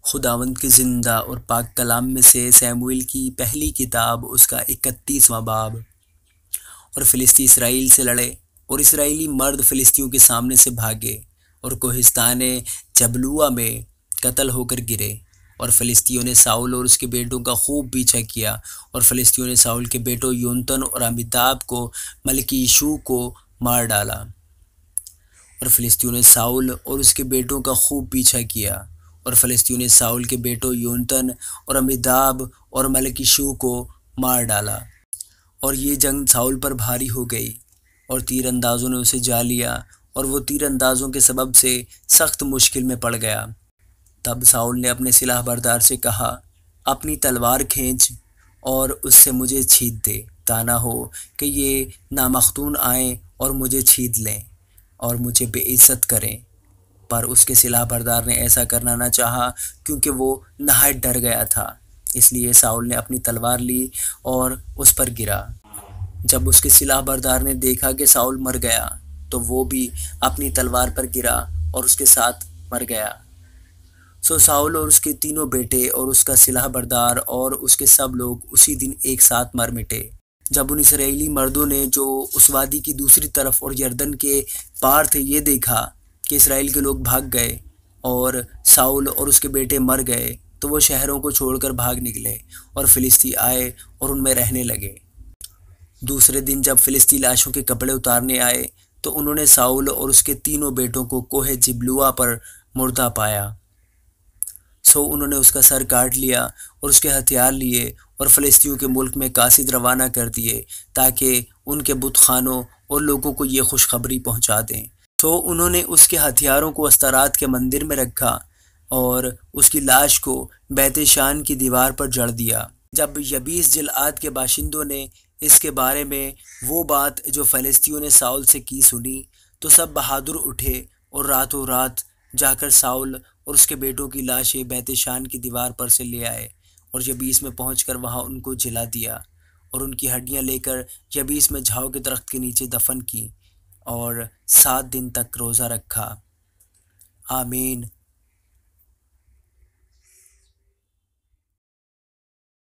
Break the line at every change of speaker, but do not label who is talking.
खुदावंद के ज़िंदा और पाक कलाम में से सैमुएल की पहली किताब उसका 31वां बाब। और फ़िलिस्ती इसराइल से लड़े और इसराइली मर्द फ़िलिस्तियों के सामने से भागे और कोहिस्तान जबलूआ में कत्ल होकर गिरे। और फ़िलिस्तियों ने साउल और उसके बेटों का खूब पीछा किया और फ़िलिस्तियों ने साउल के बेटों योनतन और अमीताब को मलकीशू को मार डाला। और फ़िलिस्तियों ने साउल और उसके बेटों का खूब पीछा किया और फ़िलिस्तियों ने साउल के बेटों योनतन और अमीदाब और मलकीशू को मार डाला। और ये जंग साउल पर भारी हो गई और तीरंदाजों ने उसे जा लिया और वो तीरंदाजों के सबब से सख्त मुश्किल में पड़ गया। तब साउल ने अपने सिलाह बरदार से कहा, अपनी तलवार खींच और उससे मुझे छीद दे, ताना हो कि ये नामख्तून आएँ और मुझे छीद लें और मुझे बेइज्जत करें। पर उसके सिलाह बरदार ने ऐसा करना न चाहा, क्योंकि वो नहायत डर गया था। इसलिए साउल ने अपनी तलवार ली और उस पर गिरा। जब उसके सिलाह बरदार ने देखा कि साउल मर गया, तो वो भी अपनी तलवार पर गिरा और उसके साथ मर गया। सो साउल और उसके तीनों बेटे और उसका सिलाह बरदार और उसके सब लोग उसी दिन एक साथ मर मिटे। जब उन इसराइली मर्दों ने जो उस वादी की दूसरी तरफ और यरदन के पार थे ये देखा कि इसराइल के लोग भाग गए और साउल और उसके बेटे मर गए, तो वो शहरों को छोड़कर भाग निकले और फ़िलिस्ती आए और उनमें रहने लगे। दूसरे दिन जब फ़िलिस्ती लाशों के कपड़े उतारने आए, तो उन्होंने साउल और उसके तीनों बेटों को कोहे जिबलुआ पर मुर्दा पाया। सो उन्होंने उसका सर काट लिया और उसके हथियार लिए और फ़िलिस्तियों के मुल्क में कासिद रवाना कर दिए, ताकि उनके बुत खानों और लोगों को ये खुशखबरी पहुंचा दें। तो उन्होंने उसके हथियारों को अस्तारात के मंदिर में रखा और उसकी लाश को बैत-ए-शान की दीवार पर जड़ दिया। जब यबीस गिलाद के बाशिंदों ने इसके बारे में वो बात जो फ़िलिस्तियों ने साउल से की सुनी, तो सब बहादुर उठे और रातों रात जाकर साउल और उसके बेटों की लाशें बैत-ए-शान की दीवार पर से ले आए और यबीस में पहुंचकर वहां उनको जला दिया और उनकी हड्डियां लेकर यबीस में झाव के दरख्त के नीचे दफन की और 7 दिन तक रोज़ा रखा। आमीन।